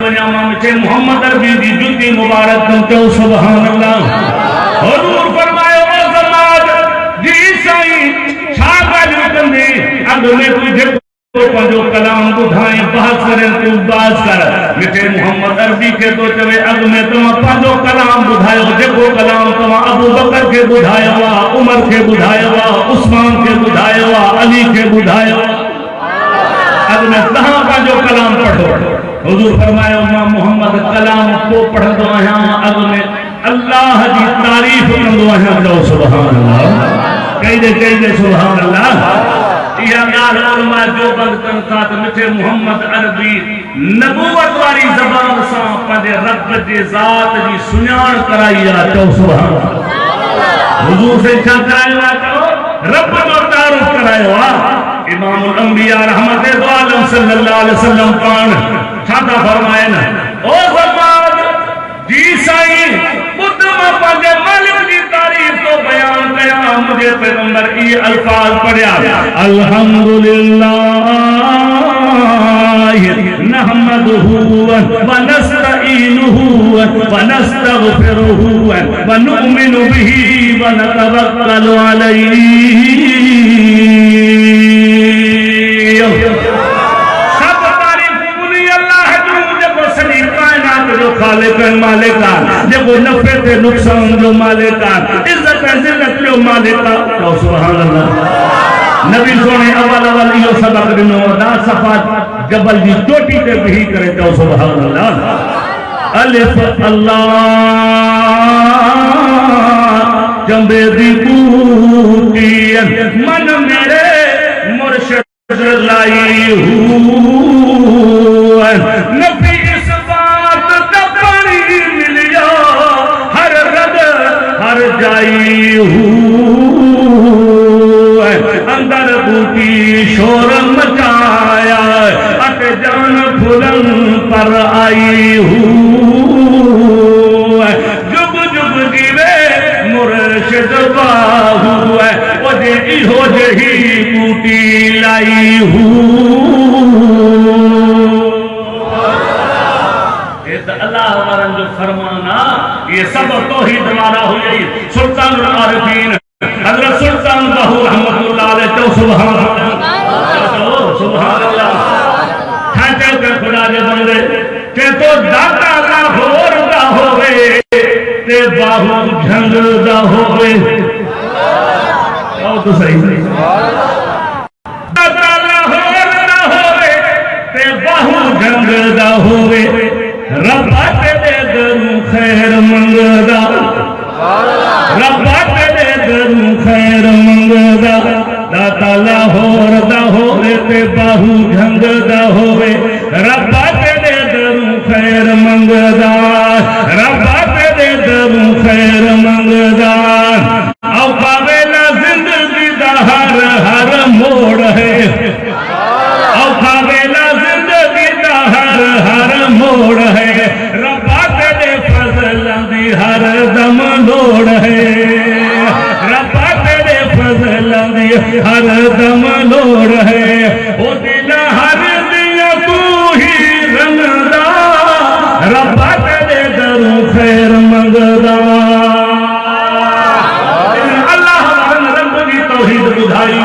वञा मां मिठे मोहम्मद अरबी जी जुती मुबारक तुम चओ सुभान अल्लाह। हुजूर फरमायो ओ समाज जी साईं छा ॻाल्हियूं कंदे अॻ में तुझे पंहिंजो कलाम ॿुधाए बहस करे तूं बाज़ कर। मिठे मोहम्मद अरबी के तो चवे अॻ में तव्हां पंहिंजो कलाम ॿुधायो जेको कलाम तव्हां अबू बकर खे ॿुधायो आहे, उमर खे ॿुधायो आहे, उस्मान खे ॿुधायो आहे, अली खे ॿुधायो आहे। अॻ में तव्हां पंहिंजो कलाम पढ़ो। हुजूर फरमायो मां मोहम्मद कलाम को पढ़ंदो आहियां, अॻ में अल्लाह जी तारीफ़ कंदो आहियां। चओ सुभान अल्लाह। कई सुभान अल्लाह। यह ॻाल्हि उलमा जो बंदन था त मिठे मोहम्मद अरबी नबूवत वारी ज़बान सां पंहिंजे रब जे ज़ात जी सुञाण कराई आहे। चओ सुभान अल्लाह। हुजूर से छा करायो आहे? चओ रब जो तारुफ करायो आहे। इमामुल अंबिया रहमत दो आलम सल्लल्लाहु अलैहि वसल्लम पाण छा था फरमाइनि? ओ ज़मात जी साईं ॿुध मां पंहिंजे मालिक जी तारीफ़ तो बयान कया। मुझे पैगंबर ये अल्फाज पढ़िया अल्हम्दुलिल्लाह नहमदुहु व नस्तईनुहु व नस्तगफिरुहु व नुमिनु बिही व नतवक्कलु अलैहि। सब तारीफ़ उन्हीं अल्लाह जो जेको सॼी कायनात जो खालिक ऐं मालिक आहे, जेको नफ़े ते नुक़सान जो मालिक आहे, इज़्ज़त ऐं ज़िल्लत जो मालिक आहे। चओ सुभान अल्लाह। नबी सोने अवल इहो सबक ॾिनो ना सफ़ा जबल जी चोटी ते बीही करे। चओ सुभान अल्लाह। अलिफ अल्लाह जंबे दी बूटी मन मेरे मुर्शिद लाई हूँ नबी इस बात का पानी मिलिया हर रद हर जाई हूँ अंदर बूटी शोर मचाया अट जान फुलन पर आई हूँ जुग जुग गिवे मुर्शिद बाहू ओजे इहो जही बूटी लाई हूँ। अल्लाह वारन जो फरमाना ये सब तौहीद वाला हुई। सुल्तानुल आरिफीन हजरत सुल्तान बाहू रहमतुल्लाह अलैह। चओ सुभान अल्लाह। सुभान अल्लाह। ठाचे के खुदा जे बंदे के तो दाता दा होर दा होवे ते बाहू झंग दा होवे। तो सही दाता दा होर दा होवे ते बाहू झंग दा होवे रब्बा ते दरू खैर मंगदा रब्बा ते दरू खैर मंगदा दाता लाहौर दा होवे ते बाहू झंग दा होवे रब्बा ते दरू खैर मंगदा रब्बा ते दरू खैर मंगदा। औका वेला जिंदगी दा हर हर मोड़ है औका वेला जिंदगी दा हर हर मोड़ है रब्बा तेरे फज़ल दी हर दम लोड़ है रब्बा तेरे फज़ल दी हर दम लोड़ है ओ दिल हर दिया तू ही रंगदा रब्बा तेरे दरू खैर मंगदा। अल्लाह रब जी तौहीद बुधाई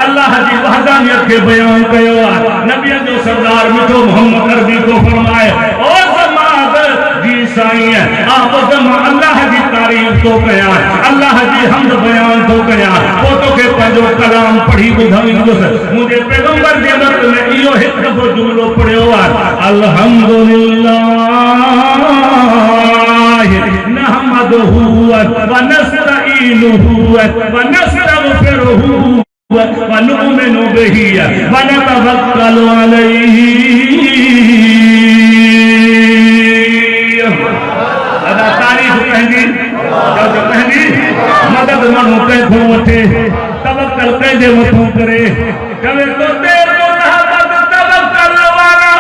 अल्लाह जी वहदानियत के बयान कयो आहे। नबी जो सरदार मिठो मोहम्मद अरबी को फरमाए ओ समाद जी साईं आप अल्लाह जी तारीफ तो कया अल्लाह जी हमद बयान तो कया वो तो के पंजो कलाम पढ़ी बुधाईंदुस। मुझे पैगंबर जे वक्त में इहो हिक दफ़ो जुमलो पढ़ियो आहे अल्हम्दुलिल्लाह नहमदुहु व नस्तईनुहु व नस्तगफिरुहु व नुमिनु बिही व नतवक्कलु अलैहि। अदा तारीफ पंहिंजी जो पंहिंजी मदद माण्हू कंहिंखो वठे तवक्कल कंहिंजे मथां करे चवे तो तेरे मोहब्बत तवक्कल वाला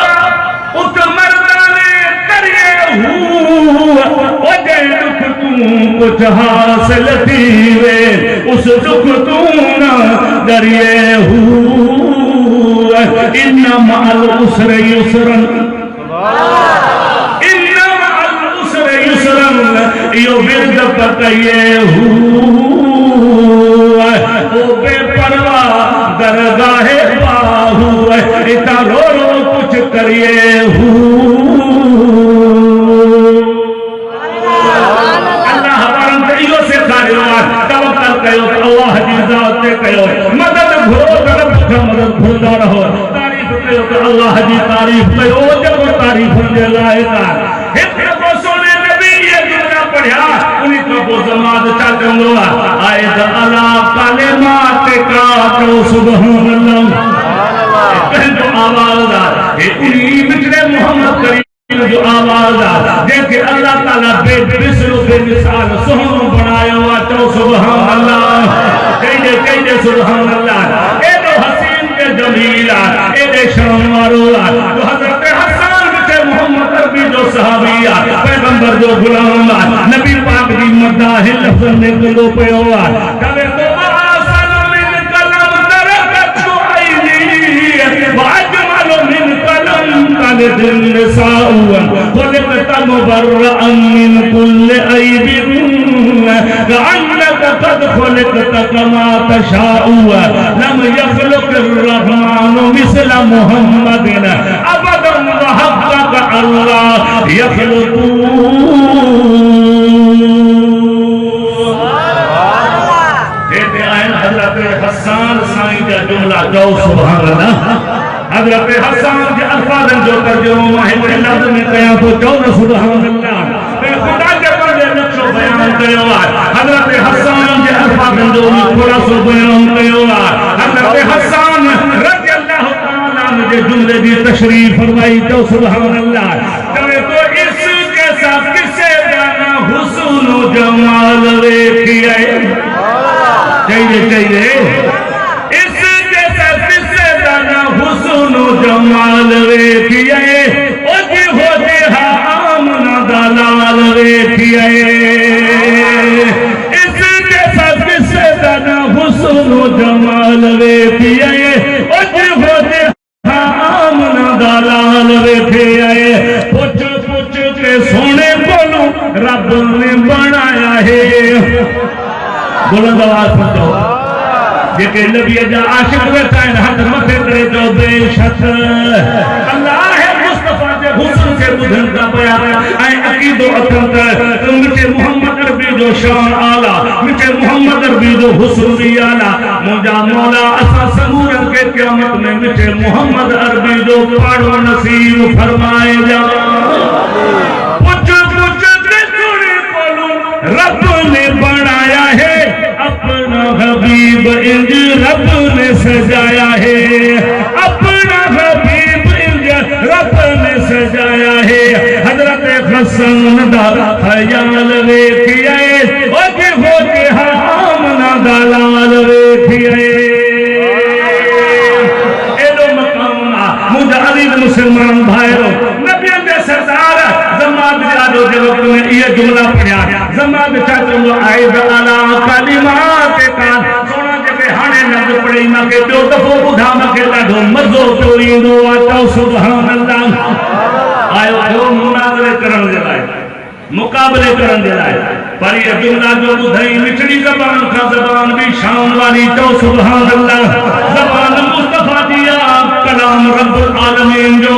उस मर्दाने करिए हूँ ओ जे दुख तू कुछ हासिल थीवे उस दुख तू न डरिए हूँ इन्ना माल उसरे युसरन यो विरद पकइए ओ बेपरवाह दरगाहे बाहू इतना रो रो कुछ करिए अल्लाह यो से तवक्कल कयो अल्लाह जी जात ते कयो मदद घुरो तरफ मदद घुरदा रहो तारीफ कयो अल्लाह जी तारीफ कयो जब तारीफ दे लायक एक को सोने नबी ये जुमला पढ़या उन्हीं को वो जमात चा चंदो आए अला कलिमात का तो सुभान अल्लाह जो आवाज है उन्हीं बिचड़े मोहम्मद करीम जो आवाज देखे अल्लाह ताला बेमिसाल बेमिसाल सोहनो बनायो तो सुभान अल्लाह कह दे सुभान अल्लाह ए तो हसीन के जमील ए दे शान वालो तो हजरत हसन के मोहम्मद अरबी जो सहाबी पैगंबर जो गुलाम नबी पाक दी मदाह लफ्ज़ ने गलो पयो कवे तो आसन मिन कलम तरकत आईनी वाजमल मिन कलम कलद निसाउन खलक़त मुबर्रअन मिन कुल्ल ऐबिन कअन्नक क़द खलक़त कमा तशाउ लम यखलुक़ अर्रहमान मिस्ल मुहम्मदिन अबदन व हक़्क़क अल्लाह यखलुक़ू हज़रत हसन साईं जा जुमला जो सुभान अल्लाह हज़रत हसन के अल्फाज़न जो तर्जुमो मां बड़े लफ्ज़ में कया तो जो सुभान अल्लाह पे खुदा के बंदे नक्शो बयान कयो हज़रत हसन के अल्फाज़न जो थोड़ा सो बयान कयो हज़रत हसन रज़ियल्लाहु ताला अन्हु जे जुमले दी तशरीफ फरमाई तो सुभान अल्लाह कहे तो इसके साथ किसे जाना हुस्न जमाल देखिए चाहिए इस जैसा किसे जाना हुस्न जमाल देखिए ओ जी हो जे आमना दलाल देखिए इस जैसा किसे जाना हुस्न जमाल देखिए ओ जी हो जे आमना दलाल देखिए पूछ पूछ के सोने बोलो रब ने बनाया है बुलंद आवाज पढ़ो जेके नबी जा आशिक वेठा आहिनि हथ मथे करे तो बेशक अल्लाह है मुस्तफा जे हुस्न से बुधन का पया ऐ अकीदो अथन त मिठे मोहम्मद अरबी जो शान आला मिठे मोहम्मद अरबी जो हुस्न भी आला मुंजा मौला असा समूरन के क़यामत में मिठे मोहम्मद अरबी जो पाड़ो नसीब फरमाए जा पुछ पुछ के सुने बोलूं रब ने बनाया है अपना हबीब इंज रब ने सजाया है अपना हबीब इंज रब ने सजाया है हजरत हसन दा ख्याल देखिए ओ के हो के हमना दलाल देखिए एलो मकाम मुझे अजीज मुसलमान भाइयों नबी के सरदार जमात जादो के वक्त में ये जुमला पढ़या जमात चाचो आइद अला कलिमात का सोना जके हाने लग पड़ी मके दो दफो बुधा मके ॾाढो मज़ो पियो ईंदो आ तो सुभान अल्लाह आयो जो मुनाज़रे करण जे लाइ मुकाबले करण जे लाइ पर ये जुमला जो बुधई मिठड़ी ज़बान का ज़बान भी शान वाली तो सुभान अल्लाह ज़बान मुस्तफा दिया कलाम रब्बुल आलमीन जो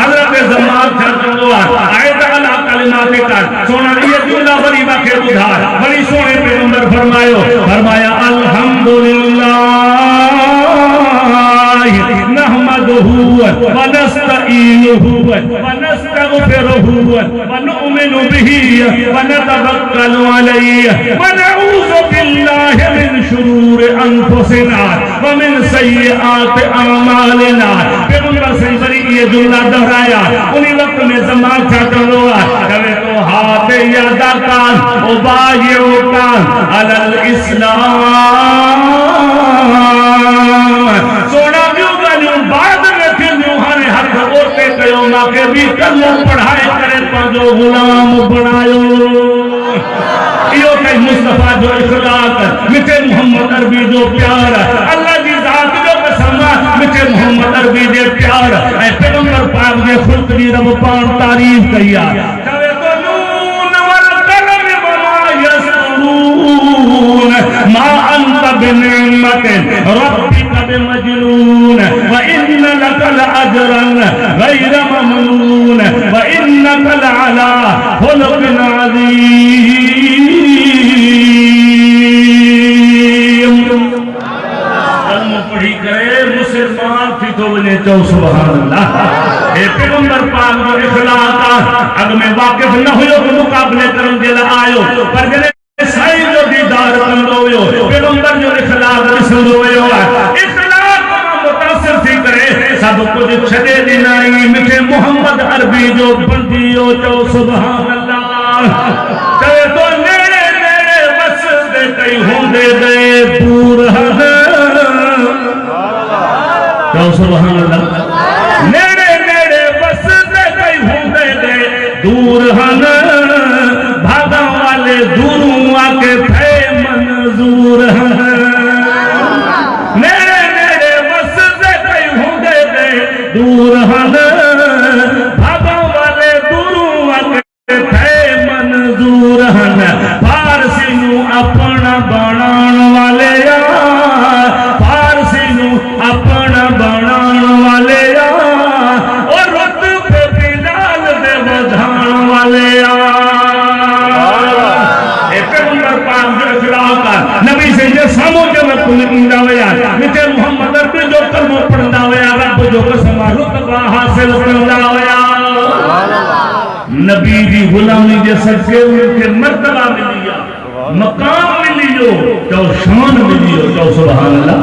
हज़रत जमात चाचो आइद अला कलिमात का सोना ये जुमला बड़ी बाके बुधा बड़ी सोने पैगंबर फरमाया अल्हम्दुलिल्लाह नहमदुहु व नस्तईनुहु व नस्तगफिरुहु व नु'मिनु बिही व नतवक्कलु अलैहि व नऊज़ु बिल्लाहि मिन शुरूरि अनफुसिना व मिन सय्यिआति अमालिना पैगंबर से बड़ी ये जुमला दोहराया उन्हीं वक्त में जमात चाहता हुआ कहे तो हाथ यादा कान ओ बायो कान अलल इस्लाम सोना जो गलो बाद में क्यों हर हथ ओते कयो माके भी कलो पढ़ाई करे पांजो गुलाम बनायो यो कई मुस्तफा जो इखलाक मिठे मोहम्मद अरबी जो प्यार अल्लाह की जात जो कसम मिठे मोहम्मद अरबी जे प्यार ए पैगंबर पाक जे खुद दी रब पाक तारीफ कइया कहे तो नून वल कलम मा अंत बिनिअमतिन रब्बिका बिमजनून व इन्न लका लअजरन गैर ममनून व इन्नका लअला खुलुकिन अज़ीम। कलमा पढ़ी करे मुसलमान थी तो वने चो सुभान अल्लाह। ए पैगंबर पाक जो इखलाक अग में वाकिफ न हुयो तो मुकाबले करन जे ला आयो, पर जने साईं जो दीदार कंदो हुयो पैगंबर जो इखलाक ॾिसंदो हुयो इखलाक मुतासिर थी करे सब कुछ छॾे ॾिनाई मिठे मोहम्मद अरबी जो बंदियो चो सुभान अल्लाह। चवे तो नेड़े नेड़े बस दे कई होंदे गए दूर है चो सुभान अल्लाह। नेड़े नेड़े बस दे कई होंदे गए दूर हन भागा वाले दूरों आके थे मंजूर हैं। नेड़े नेड़े बस दे कई होंदे गए दूर हन भागा वाले दूरों आके थे मंजूर हैं। फारसी नू अपना बनाण वाले फारसी नू अपना बनाण वाले और रुतबे बिलाल दे वधाण वाले नबी से जे सामो जो कुल इंदा वया मिटे मोहम्मद अरबी जो कलमो पढ़ंदा वया रब जो कसम रुतबा हासिल कंदा वया। नबी जी गुलामी जे सदके उनके मर्तबा मिली मकाम मिली जो शान मिली जो सुभान अल्लाह।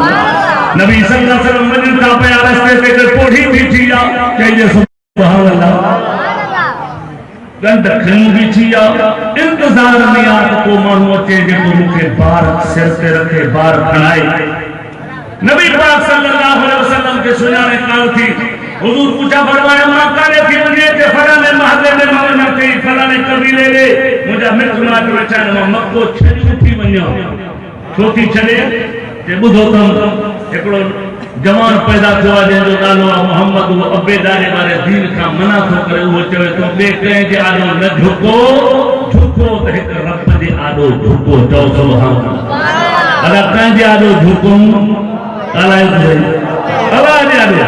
नबी सल्लल्लाहु अलैहि वसल्लम वजन का पे रास्ते से कोठी बीठी जा कहिए सुभान अल्लाह। गंद खिन बीठी जा इंतजार में आ को मानू अचे जेको मुखे बार सिर ते रखे बार खणाए। नबी पाक सल्लल्लाहु अलैहि वसल्लम के सुनाने काल थी हुजूर पूछा फरमाया मां काने थी वने के फलाने महल्ले में मवना थी फलाने कबीले ले मुजा मिट माट वचान मक्को छड़ी उठी वन्यो छोटी छड़े ते बुधो तम एकड़ो जवान पैदा थियो जे जो नालो मोहम्मद वो अबेदारे वाले दीन का मना तो करे वो चवे तो बे कहे जे आदो न झुको झुको त एक रब जे आदो झुको चो सुभान अल्लाह। अगर कहे जे आदो झुको अलाए जे आवाज आदो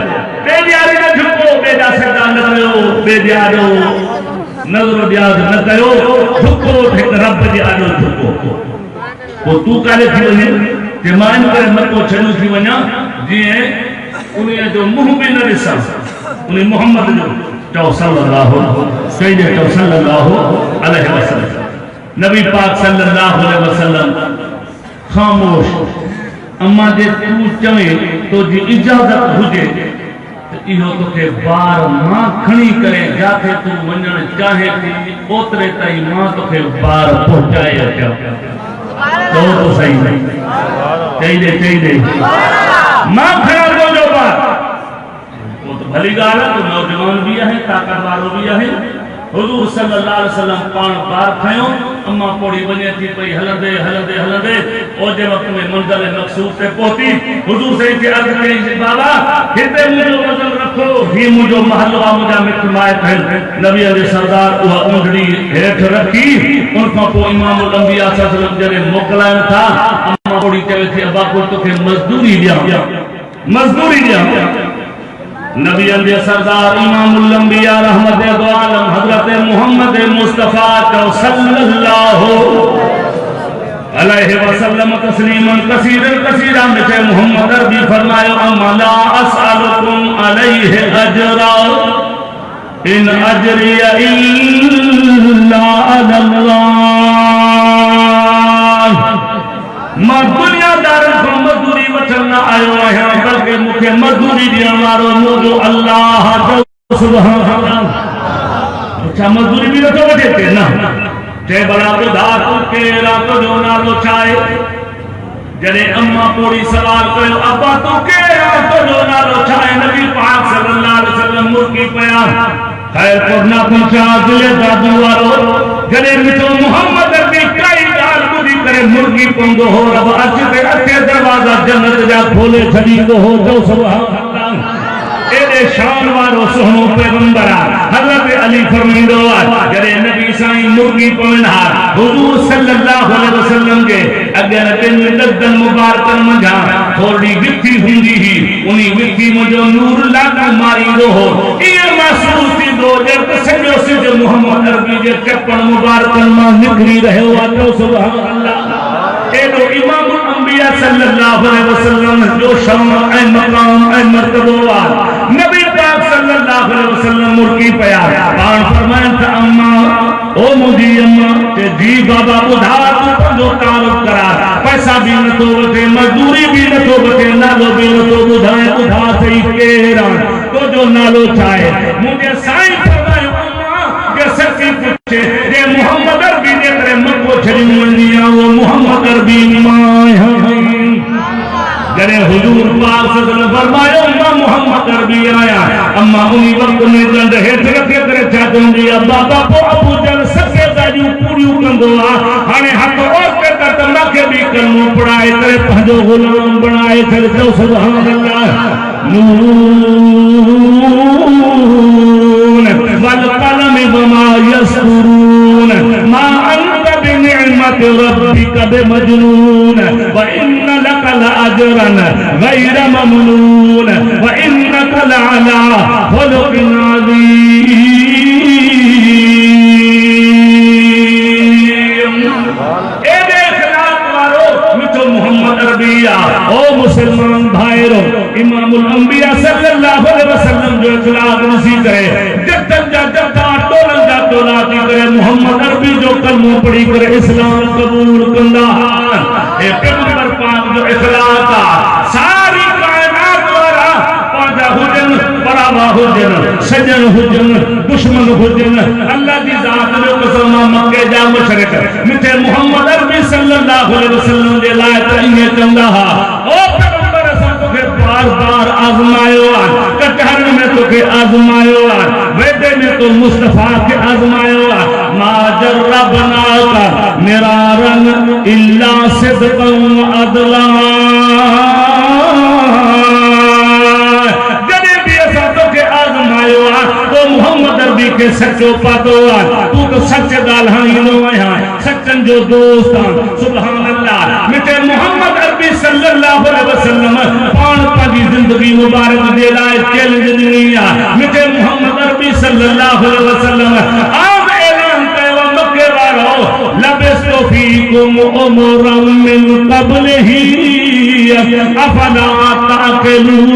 बे जे आदो न झुको बे जा सदा न कयो बे जे आदो नजर दियाज न कयो झुको त एक रब जे आदो झुको वो तू काले थी वने ते मान करे मको छनु थी वना जिए उन्हें जो मुंह में न ॾिसां उन्हें मोहम्मद जो चओ सल्लल्लाहु अलैहि वसल्लम। नबी पाक सल्लल्लाहु अलैहि वसल्लम खामोश अम्मा जे तू चवे तो जी इजाजत हुजे तो इहो तोखे बार मां खणी करे जाथे तू वञण चाहे थी ओतरे ताईं मां तोखे बार पहुंचाए अचां। तो सही नहीं चाहिए मां खड़ा दो जो बात वो तो भली गाल है तो नौजवान भी है ताकत वालो भी है। हुजूर सल्लल्लाहु अलैहि वसल्लम पान बार खयो अम्मा पोड़ी बने थी पई हलंदे हलंदे हलंदे ओ जे वक्त में मंजिल मकसूद से पहुंची हुजूर से के अर्ज कई बाबा हिते मुजो वजन रखो ही मुजो महलो आ मुजा मिट माए कहन नबी अली सरदार वो उंगली हेठ रखी उनका पो इमाम उल अंबिया सल्लल्लाहु अलैहि वसल्लम जरे मोकलान था अम्मा पोड़ी कहे थी अबा को तो के मजदूरी दिया नबी अली सरदार इमाम उल अंबिया रहमत दो आलम हजरत मोहम्मद मुस्तफा सल्लल्लाहु अलैहि वसल्लम तस्लीमन कसीरा मिठे मोहम्मद अरबी फरमायो अम्मा ला असअलुकुम अलैहि अजरा इन अजरिया इल्ला अल्लाह। मां दुनियादार को मजदूरी वठण आयो आहियां बल्कि मुखे मजदूरी ॾियण वारो मुंहिंजो अल्लाह सुभान अल्लाह। अच्छा मजदूरी भी नथो वठे ते न चे बड़ा ॿुधा तू केरा तुंहिंजो नालो छा आहे। जॾहिं अम्मा पोड़ी सवाल कयो अब्बा तू केरा तुंहिंजो नालो छा आहे नबी पाक सल्लल्लाहु अलैहि वसल्लम मुर्गी पया खैर पढ़ना पहुंचा दिले दादू वारो जॾहिं मिठो मोहम्मद अरबी काई ॻाल्हि ॿुधी करे मुर्गी पंदो हो रब अच ते अठे दरवाजा जन्नत जा खोले छॾींदो हो जो सुभान अल्लाह। एॾे शान वारो सुहिणो पैगंबर हज़रत अली फरमाईंदो आहे जॾहिं नबी साईं मुर्गी पवनहार हुजूर सल्लल्लाहु अलैहि वसल्लम के अगर दिन ददन मुबारकन मंझा थोड़ी विथी हुंदी ही उनी विथी मुझो नूर लाग मारी रहो ये महसूस थी दो जब सजो सिज मोहम्मद अरबी जे कपन मुबारकन मां निकली रहो आ तो सुभान अल्लाह एडो इमाम अंबिया सल्लल्लाहु अलैहि वसल्लम जो शान ए मकाम ए मर्तबा नबी पाक सल्लल्लाहु अलैहि वसल्लम मुर्गी पया पान फरमाए त अम्मा ओ मुदी अम्मा ते जी बाबा बुधा तू जो तारुफ करा पैसा भी न तो वठे मजदूरी भी न तो वठे नालो भी न तो बुधाए बुधा सही केरा तो जो नालो चाहे मुझे साईं फरमाए अम्मा के सच्ची पूछे जे मोहम्मद अरबी ने करे मको छड़ी मंदिया वो मोहम्मद अरबी मां जरे हुजूर पाक सल्लल्लाहु फरमायो अम्मा मोहम्मद अरबी आया अम्मा उनी वक्त में जंद हेठ रखे करे चादों दिया बाबा को अबू जल सके दाजू पूरी कंदो आ हाने हक और के तक मके भी कलमो पढ़ाए करे पंजो गुलाम बनाए करे तो सुभान अल्लाह नून वल कलम वमा यस्कुरून मा अंत बिनिअमत रब्बिका बिमजनून व इन्न लक लअजरन गैर ममनून व इन्नका लअला खुलुकिन अज़ीम एदे खिलाफ वारो मिठो मोहम्मद अरबिया ओ मुसलमान भाईरो इमामुल अंबिया सल्लल्लाहु अलैहि वसल्लम जो इखलाक नसीब करे जब जा टोलन जा टोला की करे मोहम्मद अरबी जो कलमो पढ़ी करे इस्लाम कबूल कंदा ए पैगंबर पाक जो इखलाक सारी कायनात वाला पाजा हुजन बराबा हुजन सजन हुजन दुश्मन हुजन अल्लाह दी जात जो कसम मक्के जा मुशरिक मिठे मोहम्मद अरबी सल्लल्लाहु अलैहि वसल्लम जे लाए त इने कंदा ओ पैगंबर असा तोखे बार-बार आजमायो कटहर में तोखे आजमायो वेदे में तो मुस्तफा के आजमायो मा जर्रबना का मिरारन इल्ला सिद्कन अदला जदे भी असा तोखे आजमायो तो मोहम्मद अरबी के सच्चो पातो तू तो सच गाल्हाई नो आया सच्चन जो दोस्त सुभान अल्लाह मिटे मोहम्मद अरबी सल्लल्लाहु अलैहि वसल्लम पान पाजी जिंदगी मुबारक दे लाए चैलेंज दुनिया मिटे मोहम्मद अरबी सल्लल्लाहु अलैहि वसल्लम आप ऐलान कयो मक्के वालो लबिस्तु फीकुम उमरन मिन क़ब्लिही अफला ताक़िलून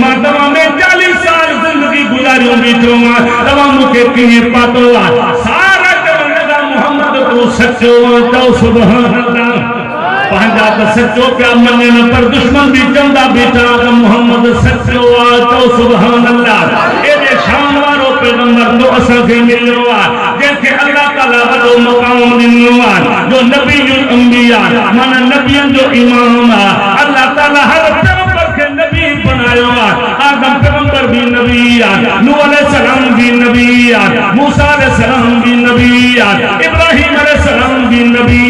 मातवा में 40 साल जिंदगी गुजारी हुई तो तवा मुके किए पातो सारा जवन लगा मोहम्मद तो सच्चो तो सुभान अल्लाह पंजा तो सच्चो क्या मने न पर दुश्मन भी चंदा बेटा मोहम्मद सच्चो तो सुभान अल्लाह ए दे शान वारो पैगंबर तो असा के मिलो जैसे अल्लाह ताला वो मकाम दिनो जो नबीउल अंबिया माना नबियन जो इमाम अल्लाह ताला हर पैगंबर के नबी बनायो आदम पैगंबर भी नबी नूह अलैहि सलाम भी नबी मूसा अलैहि सलाम भी नबी इब्राहिम अलैहि सलाम भी नबी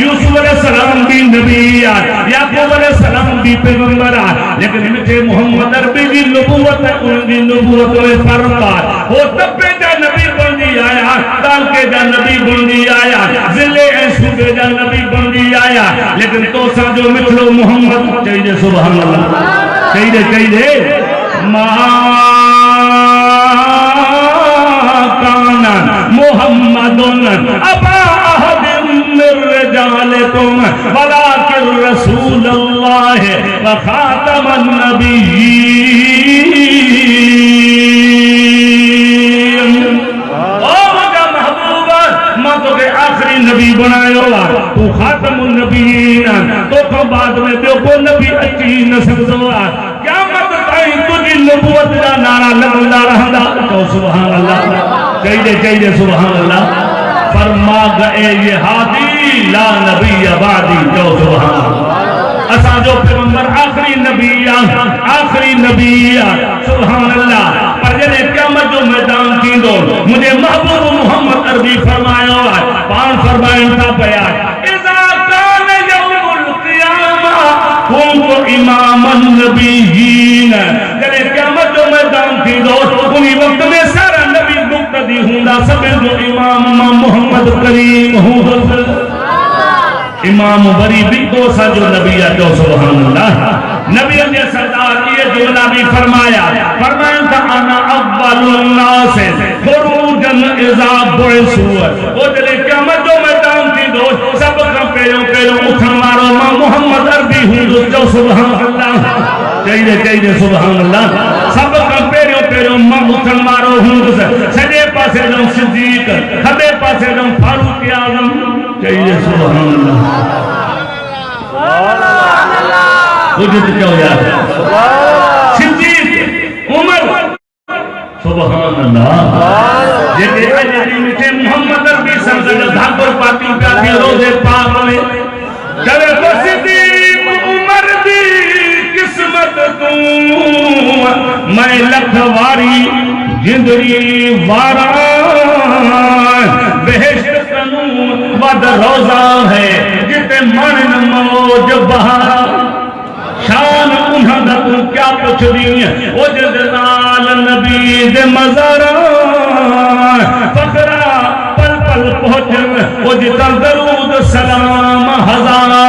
यूसुफ अलैहि सलाम भी नबी याकूब अलैहि सलाम भी पैगंबर लेकिन मिठे मोहम्मद अरबी की नबूवत उनकी नबूवत में फर्क हो तबे जा नबी बनी आया ताल के जा नबी बनी आया जिले सूबे जा नबी बनी आया लेकिन तो सा जो मिठलो मोहम्मद चाहिए सुभान अल्लाह चाहिए मा काना मुहम्मदुन अबा अहदिन मिन रिजालिकुम वलाकिन रसूलुल्लाह व खातमन नबिय्यीन ओ मगा महबूबा मैं तो के आखिरी नबी बनायो तू खातमुन नबिय्यीन तो बाद में तो को नबी अची न सकदो क़यामत ताईं तुझी नबूवत का नारा लगंदा रहंदा तो सुभान अल्लाह चाहिए सुभान अल्लाह फरमा गए ये हादी ला नबी अबादी जो सुभान अल्लाह असा जो पैगंबर आखिरी नबी सुभान अल्लाह पर जने क़यामत जो मैदान थींदो मुझे महबूब मोहम्मद अरबी फरमायो पान फरमाइन था पया इज़ा कान यौमुल क़ियामा कुन्तु इमामन नबिय्यीन जने क़यामत जो मैदान थींदो उनी वक्त में सारा नबी मोहम्मद करीम हूं। इमाम वरी भी तो जो नबी है तो सुभान अल्लाह। नबी ने सरदार ये जुमला भी फरमाया था अना अव्वलुन नास खुरूजन इज़ा बुइसु। ओ जले क़यामत जो मैदान थी दो सब का पेरो उठन वारो मां मोहम्मद अरबी हूं जो सुभान अल्लाह। चाहिए सुभान अल्लाह। सब का पेरो मां उठन वारो हूं। सजे पासे जो सिद्दीक खबे पासे जो फारूक आजम। चाहिए सुभान अल्लाह। मुझे तो क्या याद है सिद्दीक उमर सुभान अल्लाह। जेके अजरी मिठे मोहम्मद अरबी संगत धाकुर पाती प्याती रोजे पाक में चले तो सिद्दीक उमर दी किस्मत तू मैं लखवारी जिंदड़ी वारा बेहश्त कनून वद रोजा है जिते मन मौज बहारा। शान उन्हद तू क्या पुछ दी ओ जनाल नबी दे मज़ारा। फकरा पल पल पहुंच ओ जिता दरूद सलाम हजारा।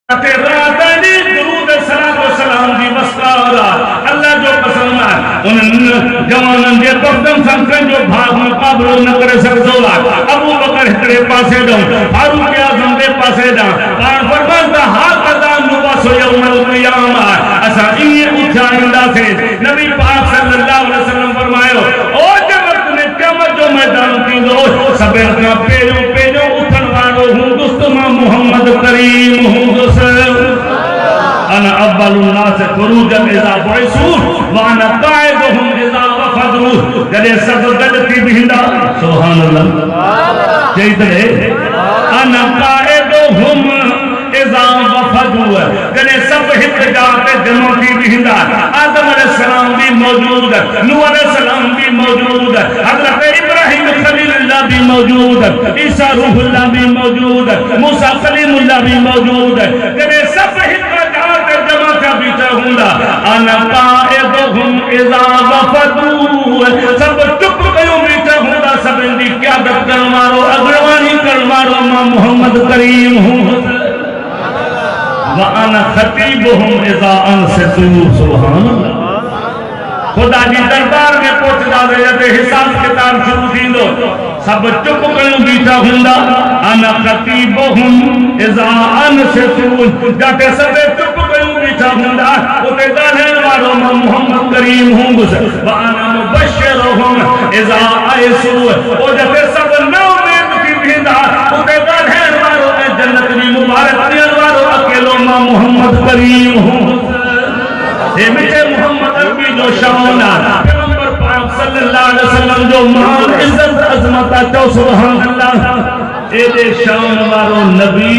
जाते रात दी दरूद सलाम दी वस्तारा अल्लाह जो पसंद है उन जवानन जे तकदम संकन जो भाग मुकाबलो न करे सकदोला। अबू बकर हिकड़े पासे दो फारूक आजम दे पासे दा पाण फरमाता हा कदा नुबसो यौमल क़ियामा। असा ये उठाईंदा से नबी पाक सल्लल्लाहु अलैहि वसल्लम फरमायो ओ जब ने क़यामत जो मैदान थी दो सबे का पेरो उठन वालो हूं दोस्त मां मोहम्मद करीम हूं। अना अव्वलुन नास खुरूजन इज़ा बुइसु व अना काइदुहुम इज़ा वफदू। जदे सब गलती बिंदा सुभान अल्लाह। जैतले अना काइदुहुम इज़ा वफदू जदे सब हित जाते जमा थी बिंदा। आदम अलैहिस्सलाम भी मौजूद है, नूह अलैहिस्सलाम भी मौजूद है, हजरत इब्राहिम खलीलुल्लाह भी मौजूद है, ईसा रूहुल्लाह भी मौजूद है, मूसा कलीमुल्लाह भी मौजूद है। जदे सब हित जमा का बीता हुंदा अना काइदुहुम इज़ा वफदू। सब चुप कयो बीता हुंदा सब दी क़यादत करन वारो अगवानी करन वारो मां मोहम्मद करीम हूं। व अना खतीबुहुम इज़ा अनसतू सुभान अल्लाह। खुदा जी दरबार में पहुंचदा वे हिसाब किताब शुरू थींदो सब चुप कयो बीठा हुंदा अना खतीबुहुम इज़ा अनसतू। जाते सब चुप कयो बीठा हुंदा उते ॻाल्हाइण वारो मां मोहम्मद करीम हूं। व अना मुबश्शिरुहुम इज़ा आइसू। ओ जाते सब न उम्मीद थी बींदा उते ॻाल्हाइण वारो ऐं जन्नत जी मुबारक ॾियण वारो अकेलो मां मोहम्मद करीम हूं। हे मिठे मोहम्मद अरबी जो शान पैगंबर पाक सल्लल्लाहु अलैहि वसल्लम जो मान इज्जत अजमत तो सुभान अल्लाह। एदे शान वारो नबी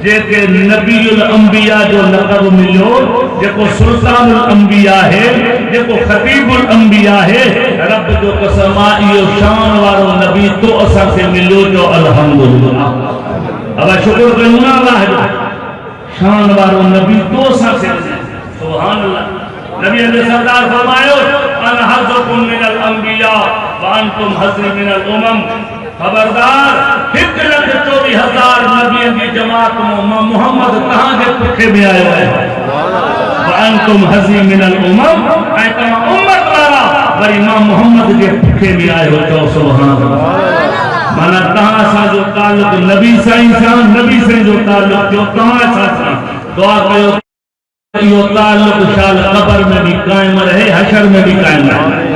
जेके नबीउल अंबिया जो लक़ब मिलो जेको सुल्तानुल अंबिया है जेको खतीबुल अंबिया है। रब जो कसम इहो शान वारो नबी तो असा से मिलो जो अल्हम्दुलिल्लाह। अब शुक्र करूं ना अल्लाह जो शान वारो नबी तो असा से सुभान अल्लाह। नबी ने सरदार फरमायो अना हज़्ज़ुकुम मिनल अंबिया व अंतुम हज़्ज़ी मिनल उमम। खबरदार 1,24,000 नबियों की जमात में मोहम्मद कहां के पुखे में आयो है। व अंतुम हज़्ज़ी मिनल उमम ऐ तमा उम्मत वाला वरी मां मोहम्मद के पुखे में आयो तो सुभान अल्लाह। माना कहां सा जो ताल्लुक नबी साईं सा नबी से जो ताल्लुक जो कहां सा दुआ कयो यो ताल्लुक शाल कब्र में भी कायम रहे हशर में भी कायम रहे।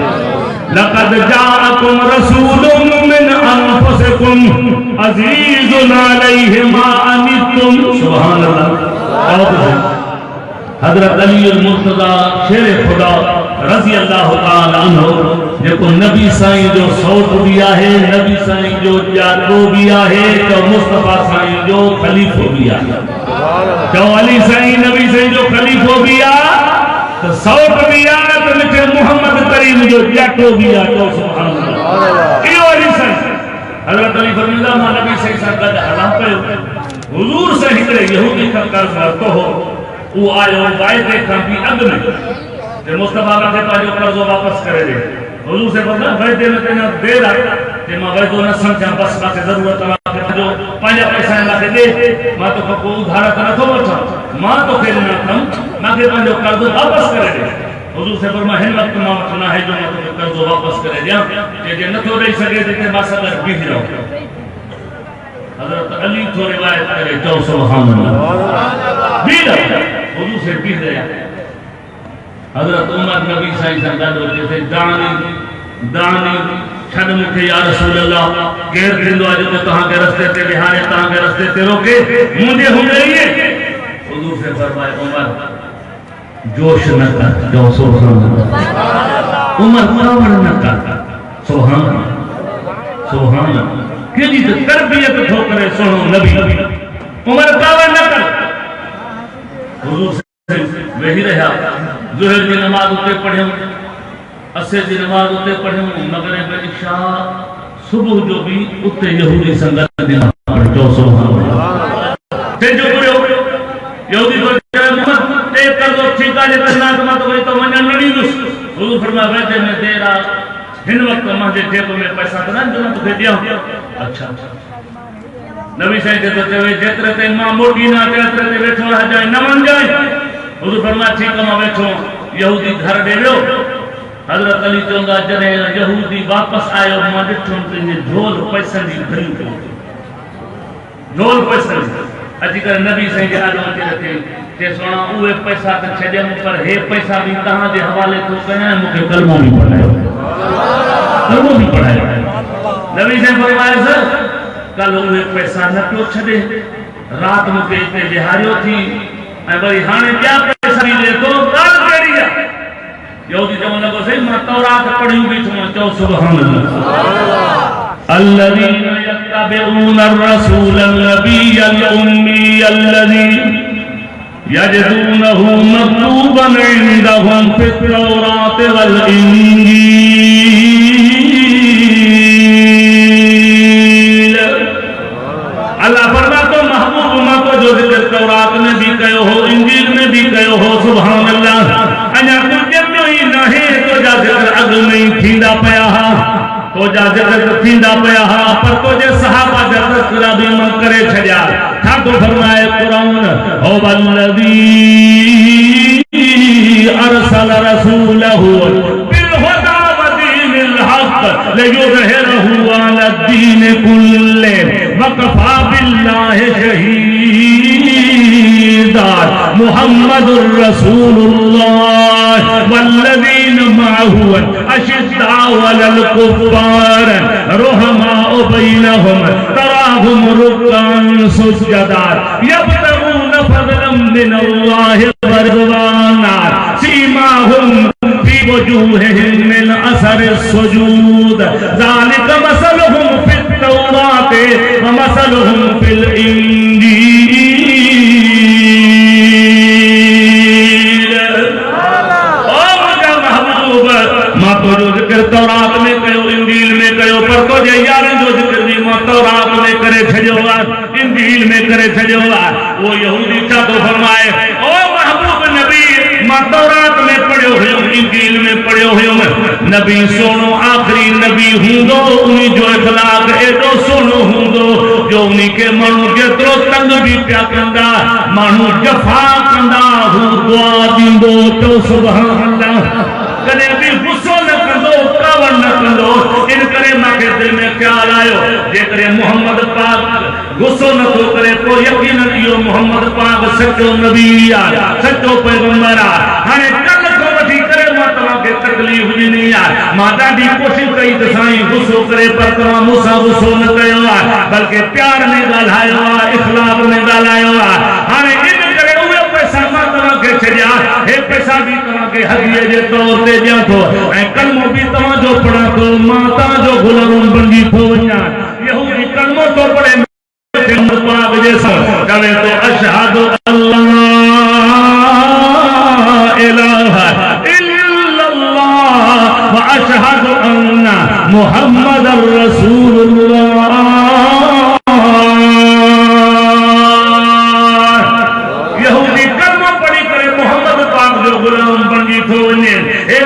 लक़द जाअकुम रसूलुम मिन अनफुसिकुम अज़ीज़ुन अलैहि मा अनित्तुम सुभान अल्लाह। हजरत अली मुर्तज़ा शेर खुदा रज़ी अल्लाह तआला अन्हु जेको नबी साईं जो सौट भी है नबी साईं जो जातो भी है तो मुस्तफा साईं जो खलीफो भी है। तो अली साईं नबी साईं जो खलीफो भी है तो सौट भी है तो मिठे मोहम्मद करीम जो जातो भी है तो सुभान अल्लाह। इहो अली साईं हजरत अली फरमाइंदा मां नबी साईं सां गॾु हलां पियो हुजूर से हिकिड़े यहूदी खां कर्ज़ वरितो हो। वो आयो वायदे खां बि अॻु में मुस्तफा के पाजो कर्ज़ो वापस करे दे हुजूर से बोला भाई देने तेना दे रहा ते मां भाई तो न समझा बस बाकी जरूरत है जो पांजा पैसा लाके दे मां तो को उधार न तो वठा मां तो के न कम मां के पांजो कर्ज वापस करे दे हुजूर से फरमा हिम्मत मां वठना है जो मां तो कर्ज वापस करे दिया जे न तो दे सके ते मां सदर बीह रहो हजरत अली तो रिवायत करे जो सुभान अल्लाह बीह हुजूर से बीह गया हजरत उमर नबी साईं सा गड होते दानी दानी छड मुखे या रसूल अल्लाह केर दिंदो आज तो तहां के रास्ते ते बिहारे तहां के रास्ते ते रोके मुझे हो गई है हुजूर से फरमाए उमर जोश न कर जो सुभान अल्लाह उमर कावड़ न कर सुभान सुभान केजी तो तरबियत ठोकरे सुनो नबी उमर कावड़ न कर हुजूर से वही रहा जोहर की नमाज उते पढ़ियो असर की नमाज उते पढ़ियो मगरिब इशा सुबह जो भी उते यहूदी संगत दी पढ़ जो सुभान अल्लाह ते जो पढ़ियो यहूदी तो मोहम्मद ते कर दो ठीका जे करना तो तो मन नड़ी दुस हुजूर फरमाया वैसे में तेरा हिन वक्त मुझे जेब में पैसा तो ना जो तो दिया अच्छा नबी साईं के तो चवे जेतरे ते मां मोटी ना तेतरे ते बैठो रह जाए न मन जाए हुजूर फरमाया ठीक है मैं बैठो यहूदी घर देवियो हजरत अली चौंगा जने यहूदी वापस आयो मां डिठो ते झोल पैसा दी भरी झोल पैसा अजी कर नबी साईं के आलो के रखे ते सोना उए पैसा त छजम पर हे पैसा भी तहां जे हवाले तो कया मुके कलमो भी पढ़ायो नबी साईं फरमाया सर कल उए पैसा न पियो छदे रात मुके ते बिहारियो थी भाई हाने क्या पैसा नहीं ले तो काल केड़ी है यहूदी चवन लॻो सही मां तौरात पढ़ियो भी थो चओ सुभान अल्लाह अल्लज़ीना यत्तबिऊना अर्रसूल अल-नबिय्यल उम्मी अल्लज़ी यजदूनहु मक्तूबन इंदहुम फित-तौरात वल इंजील अल्लाह फरमातो महबूब मां को जो जिक्र तौरात में भी कयो हो इंजील में भी कयो हो सुभान अल्लाह अना तुझे में ही नहीं तो जा जिक्र अग में थींदा पया तो जा जिक्र थींदा पया पर तो जे सहाबा जा तस्करा भी मन करे छया था तो फरमाए कुरान ओ वल्लज़ी अरसल रसूलहु बिल हुदा व दीनिल हक लियुज़हिरहु अला दीन कुल्ले वकफा बिल्लाहि शहीदा मुहम्मदुर रसूलुल्लाह वल्लज़ीना मअहु अशिद्दाउ अलल कुफ्फार रुहमाउ बैनहुम तराहुम रुक्कान सुज्जदा यब्तगून फज़लन मिनल्लाहि व रिज़वाना सीमाहुम फी वजूहिहिम मिन असरिस सुजूद ज़ालिका मसलुहुम फित तौरात व मसलुहुम फिल इंजील ओ मुझे महबूब मां तो जो जिक्र तौरात में कयो इंजील में कयो पर तो जे यार जो जिक्र भी मां तौरात में करे छजो इंजील में करे छजो वो यहूदी का तो फरमाए ओ महबूब नबी मां तौरात में पढ़ियो हो इंजील में पढ़ियो हो नबी सोनो आखिरी नबी हुंदो उनी जो इखलाक एडो सोनो हुंदो जो उनी के मानू जेतरो तंग भी प्या कंदा मानू जफा कंदा हु दुआ दींदो तो सुभान अल्लाह कने भी गुस्सो न कंदो कावड़ न कंदो इन करे माके दिल में ख्याल आयो जे करे मोहम्मद पाक गुस्सो न तो करे तो यकीनन यो मोहम्मद पाक सच्चो नबी आ सच्चो पैगंबर आ हाने कल को वठी करे मां तवा के तकलीफ हुई नहीं आ मां दी कोशिश कई त साईं गुस्सो करे पर तवा मूसा गुस्सो न कयो आ बल्कि प्यार में गालायो आ इखलाक में गालायो आ हाने इन करे उहे पैसा मां तवा के छया हे पैसा भी तवा के हदिये जे तौर ते दिया तो ए कलमो भी तवा जो पढ़ा तो माता जो गुलाम बंदी थो वञा यहूदी कलमो तो पढ़े पाक जैसा कहे तो अशहदु अल्लाह इलाहा इल्लल्लाह व अशहदु अन्ना मुहम्मदर रसूलुल्लाह यहूदी कलमा पढ़ी करे मोहम्मद पाक जो गुलाम बनी थो वने ए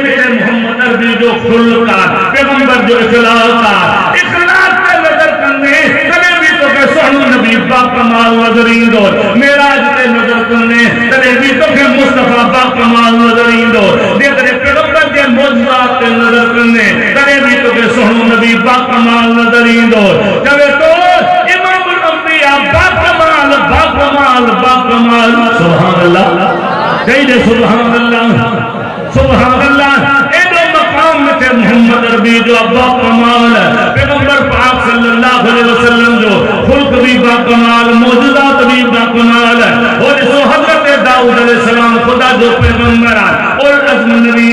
मेरे मोहम्मद अरबी जो खुलकार पैगंबर जो इखलाक पे नजर करने तने भी तो के सोहनु नबी बा कमाल नजरींदो मेराज पे नजर करने तने भी तो के मुस्तफा बा कमाल नजरींदो जे तेरे पैगंबर के मौजूदात पे नजर करने तने भी तो के सोहनु नबी बा कमाल नजरींदो जब तो इमामुल अंबिया बा कमाल सुभान अल्लाह कही दे सुभान अल्लाह एडो मकाम में थे मोहम्मद अरबी जो अब्बा कमाल पैगंबर पाक सल्लल्लाहु अलैहि वसल्लम जो खुल्क भी बा कमाल मौजूदात भी बा कमाल और जो हजरत दाऊद अलैहि सलाम खुदा जो पैगंबर और अज़्म नबी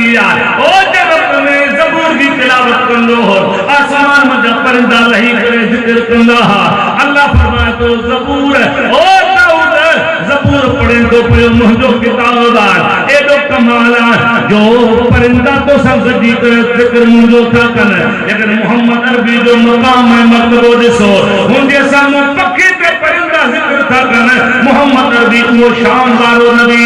और जब में ज़बूर की तिलावत करनो हो आसमान में जब परिंदा लही करे जिक्र करना अल्लाह फरमाए तो ज़बूर और ज़बूर पढ़े तो पे मुझो किताब एडो कमाल जो परिंदा तो सब जिक्र मुझो था कन लेकिन मोहम्मद अरबी जो मकाम है मर्तबो दिसो मुझे सामने पक्के ते परिंदा जिक्र था कन मोहम्मद अरबी वो शान वालो नबी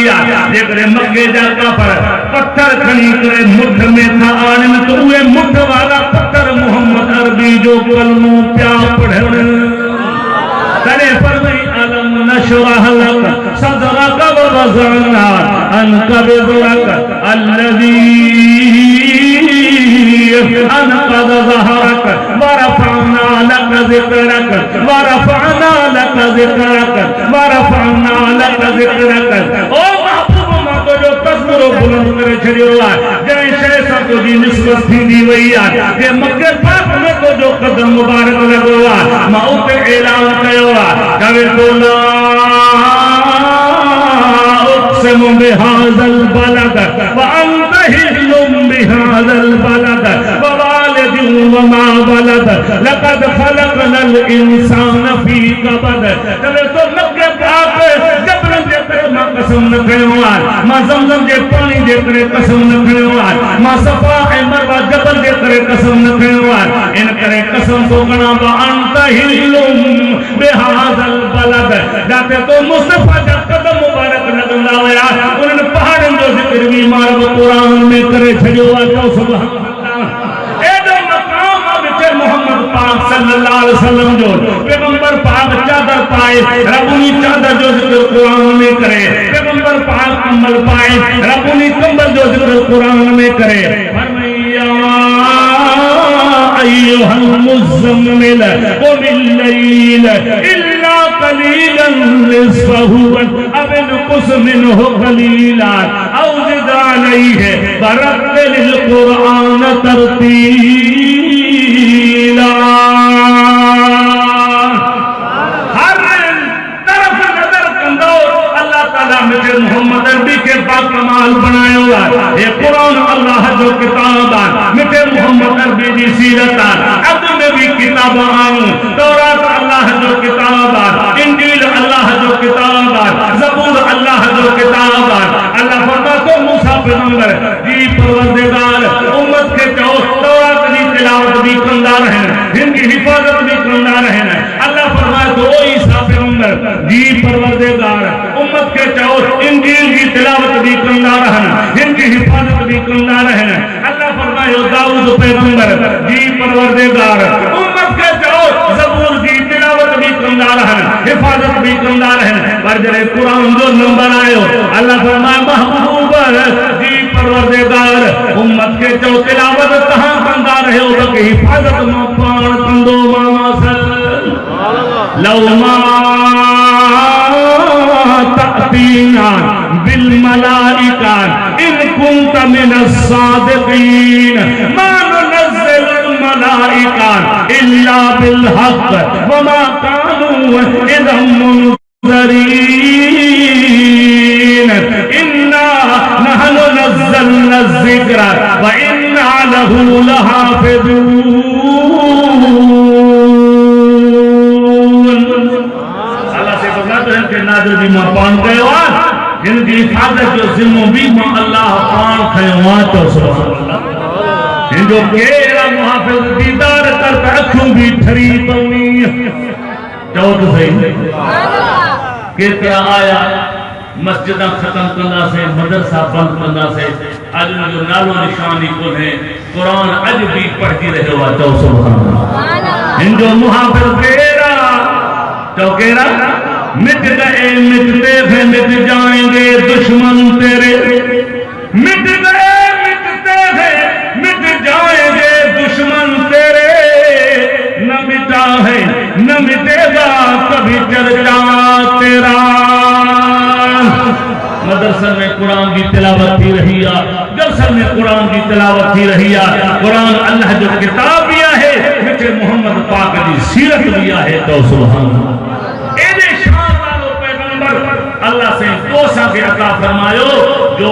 जेकरे मक्के जा काफर पत्थर खणी करे मुठ में था आने तो वे मुठ वाला पत्थर मोहम्मद अरबी जो कलमो प्या पढ़े तने फरमाई अलम नशरह लक सदरक व वज़अना अनका बिज़रक अल्लज़ी अनक़द ज़हरक व रफ़अना लक ज़िक्रक व रफ़अना लक ज़िक्रक व रफ़अना लक ज़िक्रक ओ महबूब मा तो जो तस्वीरो बुलंद करे छड़ियो जय शय सा तो जी निस्बत थींदी वई जे मक्के पाक में तो जो कदम मुबारक लगो मां उते ऐलान कयो कवे तो ला उक़सिमु बिहाज़ल बलद व अंत हिल्लुम बिहाज़ल बलद व वालिदिन व मा वलद लक़द ख़लक़नल इंसान फी कबद कवे तो मक्के पाक जबरन जे करे मां कसम न खयो मां ज़मज़म जे पानी जे करे कसम न खयो मां सफ़ा ऐं मरवा जबल जे करे कसम न खयो इन करे कसम तो गणा व अंत हिल्लुम बिहाज़ल बलद जाते तो मुस्तफा जा कदम मुबारक लगंदा हुआ उन पहाड़न जो जिक्र भी मार कुरान में करे छड़ियो तो सुभान अल्लाह एडो मकाम विच मोहम्मद पाक सल्लल्लाहु अलैहि वसल्लम जो पैगंबर पाक चादर पाए रबुनी चादर जो जिक्र कुरान में करे पैगंबर पाक कम्बल पाए रबुनी कम्बल जो जिक्र कुरान में करे फरमाया अय्युहल मुज़म्मिल क़ुमिल लैल इल्ला क़लीलन निस्फ़हु अव इनक़ुस मिन्हु क़लीला औ ज़िद अलैहि वरत्तिलिल क़ुरआन तरतीला हर तरफ नजर कंदो अल्लाह ताला मुझे मोहम्मद अरबी के बाकमाल बनायो ये कुरान अल्लाह जो किताब मुझे मोहम्मद अरबी की सीरत अब में भी किताब आऊं तौरात अल्लाह जो किताब इंजील अल्लाह जो किताब ज़बूर अल्लाह जो किताब अल्लाह फरमा तो मूसा पैगंबर जी परवरदिगार उम्मत के चो तौरात की तिलावत भी कंदा रहन इनकी हिफाजत भी कंदा रहन अल्लाह फरमाए तो ईसा पैगंबर जी परवरदिगार उम्मत के चो इंजील की तिलावत भी कंदा रहन इनकी हिफाजत भी कंदा रहन अल्लाह फरमाए दाऊद पैगंबर जी परवरदिगार उम्मत के चो ज़बूर की तिलावत भी कंदा रहन हिफाजत भी कंदा रहन पर जरे कुरान जो नंबर आयो अल्लाह फरमाए महबूब जी परवरदिगार उम्मत के चो तिलावत कहां कंदा रहे हो तो हिफाजत नो पाण कंदो मामा सल लौमा तअतीना बिल मलाइका इन कुंत मिनस सादिकीन मा नुनज़्ज़िलुल मलाइका इल्ला बिल हक़ व मा कानू इदम मुनज़्ज़रीन इन्ना नहनु नज़्ज़लना ज़िक्र व इन्ना लहू लहाफ़िज़ून अल्लाह से बोला तो इनके नाज़िल भी मां पान कयो इनकी हिफाजत जो जिम्मो भी मां अल्लाह पान खयो तो सुभान अल्लाह इनको केरा मुहाफिज दीदार कर अखों भी ठरी पवनी जाओ तो सही केतरा आया मस्जिद खत्म करना से मदरसा बंद करना से आज जो नालो निशानी को है कुरान अज भी पढ़ती रहे हुआ चौ सुभान अल्लाह। इन जो मुहाफिज तेरा तो केरा मिट गए मिटते थे मिट जाएंगे दुश्मन तेरे, मिट गए मिटते थे मिट जाएंगे दुश्मन तेरे, न मिटा है न मिटेगा कभी चर्चा तेरा। मदरसा में कुरान की तिलावत थी रही है, जलसा में कुरान की तिलावत थी रही है। कुरान अल्लाह जो किताब दिया है मुझे मोहम्मद पाक की सीरत दिया है तो सुभान अल्लाह। एदे शान वालो पैगंबर अल्लाह से दोसा के अता फरमायो जो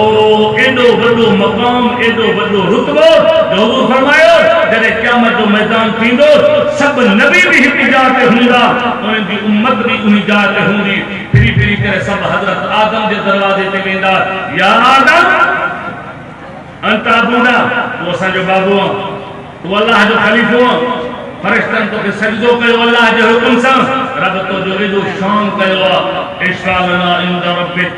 एडो वडो मकाम एडो वडो रुतबो जो वो फरमायो जरे क़यामत जो मैदान थींदो सब नबी भी हिक जाते हुंदा उनकी उम्मत भी उन्हीं जाते हुंदी। फिरी फिरी करे सब हजरत आदम के दरवाजे ते वेंदा, या आदम अंत अबूना, तो असा जो बाबू तो अल्लाह जो खलीफो फरिश्तन तो के सजदो कयो अल्लाह जो हुक्म सा, रब तो जो एडो शान कयो इश्फालना इंद रब्बिक,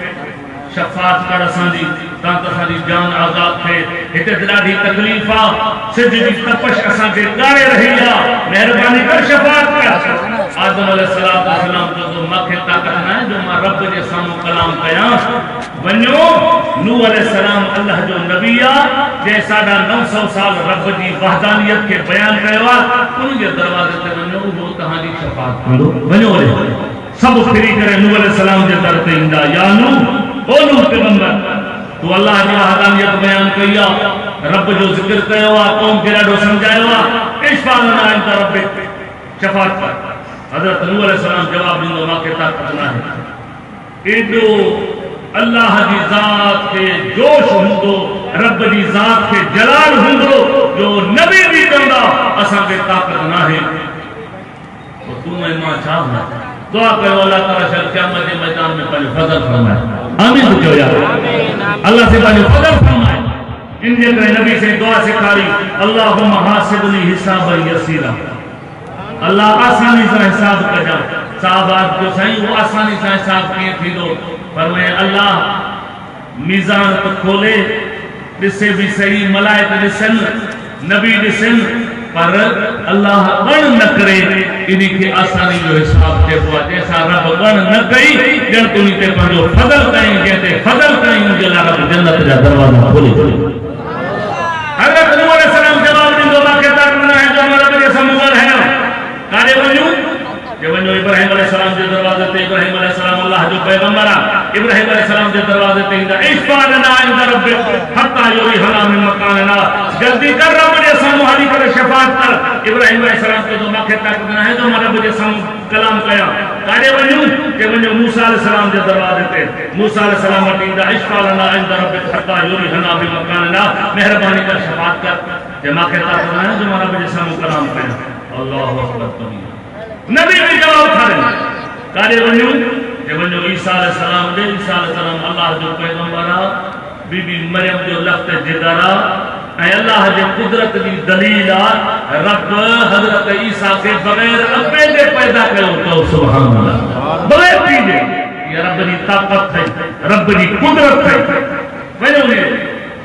शफात कर असांजी ताकि असांजी जान आजाद थे। हिते ॾाढी तकलीफ़ आ, सिज जी तपश असां के ॻारे रही आ, मेहरबानी कर शफात कर। आदम अलैहिस्सलाम जो मूंखे ताक़त न है जो मां रब जे साम्हूं कलाम कयां। वञो नूह अलैहिस्सलाम अल्लाह जो नबी आ जे साढा 900 साल रब जी वहदानियत के बयान कयो आ, उन जे दरवाजे ते वञो वो तहांजी शफात कंदो। वञो रे सब फिरी करे नूह अलैहिस्सलाम जे दर ते ईंदा, या नूह ओ नूह पैगंबर तू अल्लाह जी वहदानियत बयान कई आ, रब जो जिक्र कयो आ, कौम के ॾाढो समझायो आ, इश्फालना इंद रब्बिक, शफात कर। हजरत नूह अलैहिस्सलाम जवाब ॾींदो मूंखे ताक़त न आहे। एॾो अल्लाह जी ज़ात के जोश हूंदो, रब जी ज़ात के जलाल हूंदो जो नबी भी चवंदा असांखे ताक़त न आहे। तू ऐं मां छा दुआ कयो अल्लाह ताला शर क़यामत के मैदान में पंहिंजो फज़ल फरमाए। आमीन कयो यार, अल्लाह से पंहिंजो फज़ल फरमाए। इन जे करे नबी से दुआ सिखारी, अल्लाहुम्मा हासिबनी हिसाबन यसीरा, अल्लाह आसानी से हिसाब कजा। साहबात जो सही वो आसानी से हिसाब किए थींदो, पर मैं अल्लाह मीज़ान तो खोले ॾिसे भी सही, मलाइक ॾिसन नबी ॾिसन, पर अल्लाह गण न करे इन्हीं के आसानी जो हिसाब जेको आहे जैसा रब गण न कई ॼण तुनी ते पंहिंजो फज़ल कई, जंहिंते फज़ल कई उनजे लाइ रब जन्नत जा दरवाजा खोले छॾियो। हज़रत नूह अलैहिस्सलाम जवाब ॾींदो मूंखे ताक़त न आहे जो मां रब जे साम्हूं ॻाल्हायां। काॾे वञूं? कि वञो इब्राहिम अलैहिस्सलाम जे दरवाजे ते। इब्राहिम अलैहिस्सलाम अल्लाह जो पैगंबर आहे। इब्राहिम अलैहिस्सलाम जे दरवाजे ते ईंदा, इश्फालना इंद रब्बिक हत्ता युरिहना मिन मकानिना, जल्दी कर रब जे साम्हूं हली करे शफात कर। इब्राहिम अलैहिस्सलाम के जो मूंखे ताक़त न आहे जो मां रब जे साम्हूं कलाम कयां। काॾे वञूं? कि वञो मूसा अलैहिस्सलाम जे दरवाजे ते। मूसा अलैहिस्सलाम वटि ईंदा, इश्फालना इंद रब्बिक हत्ता युरिहना मिन मकानिना, मेहरबानी कर शफात कर जे मूंखे ताक़त न आहे जो मां रब जे साम्हूं कलाम कयां। अल्लाहु अकबर। नबी भी जवाब खड़े। काॾे वञूं? कि वञो ईसा अलैहिस्सलाम ॾे। ईसा अलैहिस्सलाम अल्लाह जो पैगंबर आहे, बीबी मरियम जो लफ़्त जिगर आहे ऐं अल्लाह जे कुदरत जी दलील आहे। रब हज़रत ईसा के बग़ैर अब्बे जे पैदा कयो तो सुभान अल्लाह, बग़ैर पीउ जे। ये रब जी ताक़त थई, रब जी कुदरत थई। वञो ने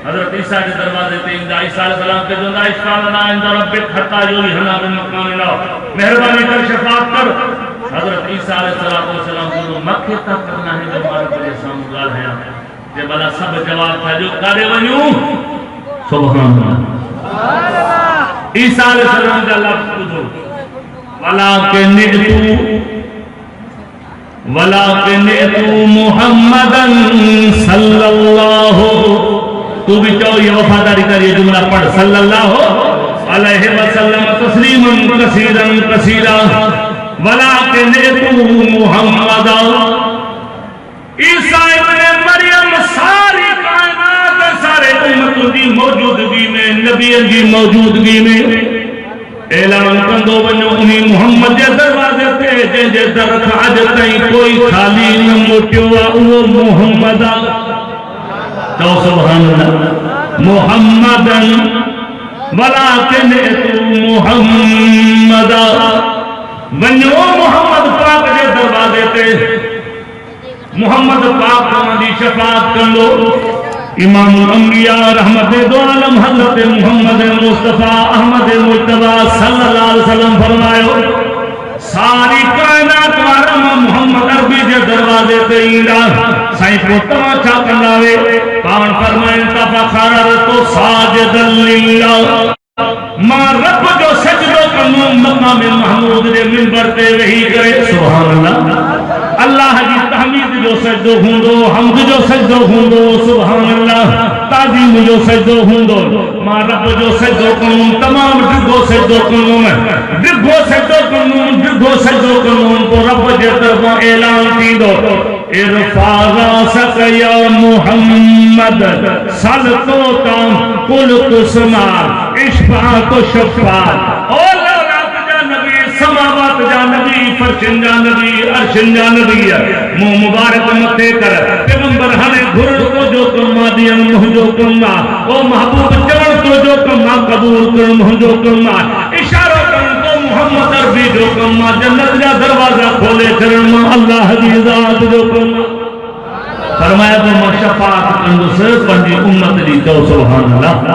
हज़रत ईसा के दरवाजे ते ईंदा, ईसा अलैहिस्सलाम के चवंदा, इश्फालना इंद रब्बिक हत्ता युरिहना मिन मकानिना, मेहरबानी कर शफात कर। हज़रत ईसा अलैहिस्सलाम को मूंखे ताक़त न आहे जो मां रब जे साम्हूं ॻाल्हायां। जे भला सब जवाब था जो काॾे वञूं? सुभान अल्लाह। ईसा अलैहिस्सलाम जा लफ़्ज़ ॿुधो, वलाकिन मुहम्मदन सल्लल्लाहु, तू भी चो ये वफादारी कर, ये जुमला पढ़, सल्लल्लाहु अलैहि वसल्लम तस्लीमन कसीरन कसीरा, वलाकिन मुहम्मद। ईसा इब्ने मरियम सारी कायनात सारे उम्मत की मौजूदगी में, नबियन की मौजूदगी में ऐलान कंदो वञो उन्हीं मोहम्मद जे दरवाजे ते जंहिंजे दर खां अॼु ताईं कोई खाली न मोटियो आहे, उहो मोहम्मद आहे। चओ सुभान अल्लाह। मोहम्मदन वलाकिन मोहम्मद। वञो मोहम्मद पाक जे दरवाजे ते, मोहम्मद पाक तव्हांजी शफ़ाअत कंदो। इमामुल अंबिया रहमत दो आलम हज़रत मोहम्मद मुस्तफा अहमद मुज्तबा सल्लल्लाहु अलैहि वसल्लम फरमायो सारी कायनात वारा मोहम्मद अरबी जे दरवाजे ते ईंदा साईं को तमाशा कंदा वे पाण फरमाइन ता फखर तो साजिदल लिल्लाह मां रब जो सजदो कनो मकाम महमूद दे मिंबर ते वेही करे सुभान अल्लाह अल्लाह जी तहमीद जो सजदो हुंदो हमद जो सजदो हुंदो सुभान अल्लाह ताजीम जो सजदो हुंदो मां रब जो सजदो कनो तमाम डिगो सजदो कनो तो रब जे तरफा ऐलान थींदो इरफा रासक या मुहम्मद सल तो ताम कुल तुस्मा इश्फा तो शफात ओ लौलात जा नबी समावात जा नबी फर्शन जा नबी अर्शन जा नबी मुंह मुबारक मथे कर पैगंबर हने घुर तो जो कमा दियन मुंजो कमा ओ महबूब चरण तो जो कमा कबूल कर मुंजो कमा इशारो कर तो मोहम्मद अरबी जो कमा जन्नत जा दरवाजा खोले करन अल्लाह दी जात जो कमा फरमाया तो मशफात कंदुस पंजी उम्मत दी तो सुभान अल्लाह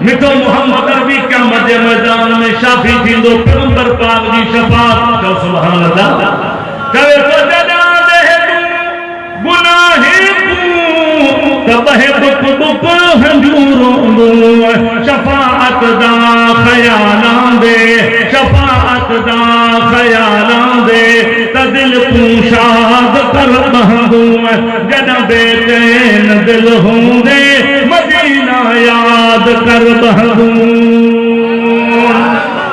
मिठो मोहम्मद अरबी क़यामत जे मैदान में शाफी थींदो पैगंबर पाक जी शफाअत तो सुभान अल्लाह कवे तो जदा दे गुनाही तू तबहे बुक बुक हंजूरों शफाअत दा ख्यालां दे शफाअत दा ख्यालां दे दिल तू शाद कर बहदू जदा बेचैन दिल होंदे मदीना याद कर बहदू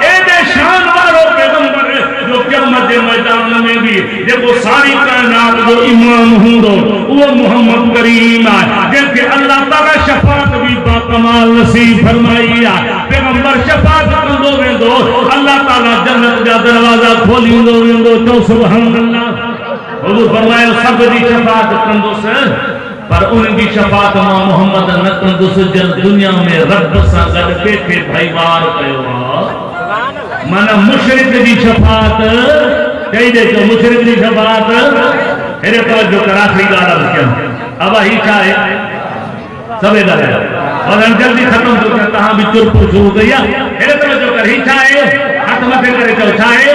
एदे शान वालो पैगंबर जो क़यामत के मैदान में भी देखो सारी कायनात जो इमाम हुंदो वो मोहम्मद करीम है जैसे अल्लाह ताला शफाअत भी बाकमाल नसीब फरमाई है पैगंबर शफाअत कंदो वेंदो अल्लाह ताला जन्नत जा दरवाजा खोलींदो वेंदो तो सुभान अल्लाह हुजूर फरमायो सब दी शफाअत कंदुस पर उनकी शफाअत मां मोहम्मद न कंदुस जन दुनिया में रब सा गड पेठे भाईवार कयो माना मुशरिक दी शफाअत कई दे जो मुशरिक दी शफाअत हेरे तवज्जो कर आखिरी गाल क्या अब ही चाहे सबे दा और जल्दी खत्म तो करता हां भी चुप हो गई हेरे तवज्जो कर ही चाहे हाथ मथे करे तो चाहे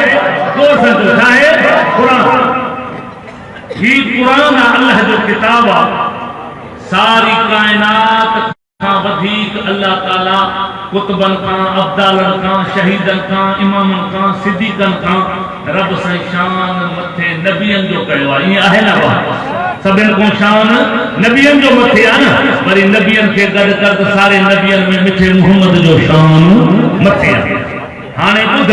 दो संतो चाहे कुरान ही कुरान अल्लाह जो किताब सारी कायनात का वधीक अल्लाह ताला कुतबन का अब्दालन का शहीदन का इमामन का सिद्दीकन का रब से शान मथे नबियन जो कयो ये आहे ना सबन को शान नबियन जो मथे आ ना वरी नबियन के गड कर सारे नबियन में मिठे मोहम्मद जो शान मथे आ हाने बुध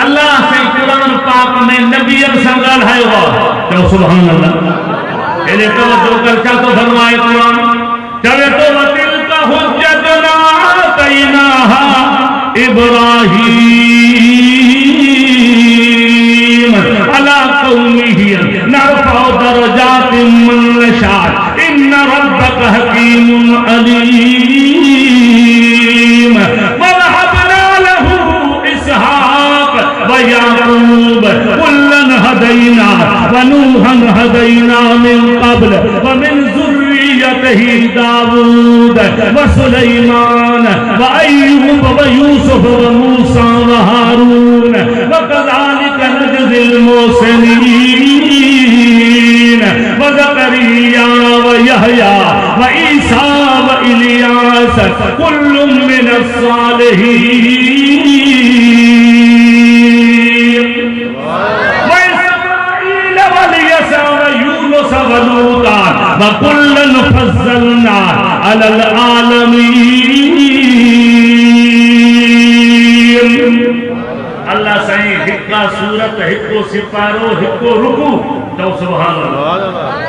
अल्लाह से कुरान पाक में नबियन संगाल है वो तो सुभान अल्लाह एले तवज्जो कर क्या तो फरमाए कुरान चले तो वतिल का हुज्जतना तैनाहा इब्राहीम अला कौमिही नरफउ दरजातिम मन नशा इन्न रब्बक हकीमुन अलीम याकूब कुल्लन हदैना व नूहन हदैना मिन क़ब्ल व मिन ज़ुर्रियतिही दाऊद व सुलैमान व अय्यूब व यूसुफ व मूसा व हारून व कज़ालिक नजज़िल मुहसिनीन व ज़करिया व यहया व ईसा व इलियास कुल्लुम मिनस सालिहीन वकुल्लन फज़्ज़लना अलल आलमीन अल्लाह साईं हिक्का सूरत हिक्को सिपारो हिक्को रुकू तो सुभान अल्लाह।